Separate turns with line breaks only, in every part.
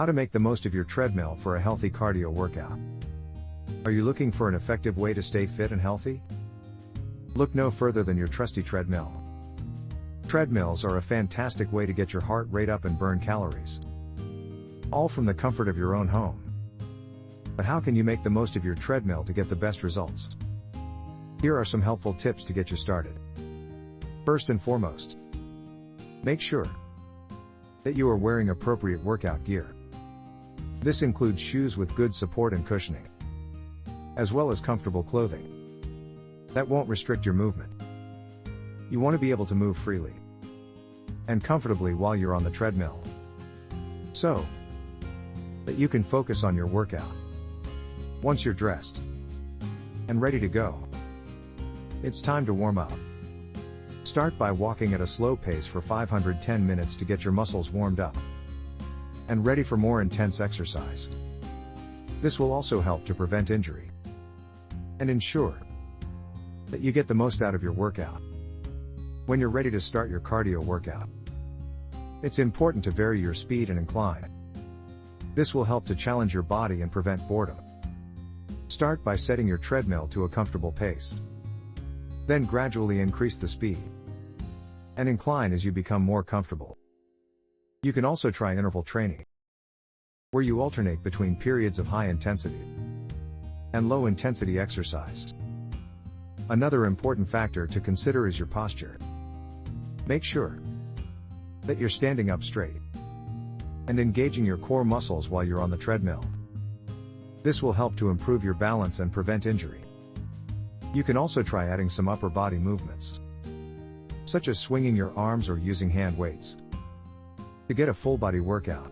How to make the most of your treadmill for a healthy cardio workout. Are you looking for an effective way to stay fit and healthy? Look no further than your trusty treadmill. Treadmills are a fantastic way to get your heart rate up and burn calories. All from the comfort of your own home. But how can you make the most of your treadmill to get the best results? Here are some helpful tips to get you started. First and foremost, make sure that you are wearing appropriate workout gear. This includes shoes with good support and cushioning, as well as comfortable clothing that won't restrict your movement. You want to be able to move freely and comfortably while you're on the treadmill, so that you can focus on your workout. Once you're dressed and ready to go, it's time to warm up. Start by walking at a slow pace for 510 minutes to get your muscles warmed up and ready for more intense exercise. This will also help to prevent injury and ensure that you get the most out of your workout. When you're ready to start your cardio workout, it's important to vary your speed and incline. This will help to challenge your body and prevent boredom. Start by setting your treadmill to a comfortable pace. Then gradually increase the speed and incline as you become more comfortable. You can also try interval training, where you alternate between periods of high intensity and low intensity exercise. Another important factor to consider is your posture. Make sure that you're standing up straight and engaging your core muscles while you're on the treadmill. This will help to improve your balance and prevent injury. You can also try adding some upper body movements, such as swinging your arms or using hand weights, to get a full body workout.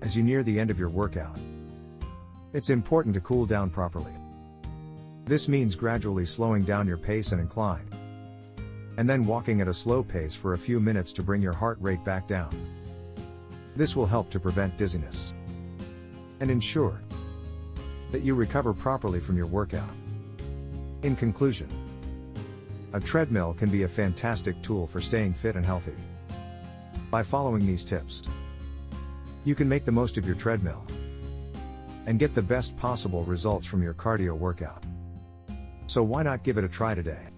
As you near the end of your workout, it's important to cool down properly. This means gradually slowing down your pace and incline, and then walking at a slow pace for a few minutes to bring your heart rate back down. This will help to prevent dizziness and ensure that you recover properly from your workout. In conclusion, a treadmill can be a fantastic tool for staying fit and healthy. By following these tips, you can make the most of your treadmill and get the best possible results from your cardio workout. So why not give it a try today?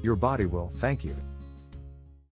Your body will thank you.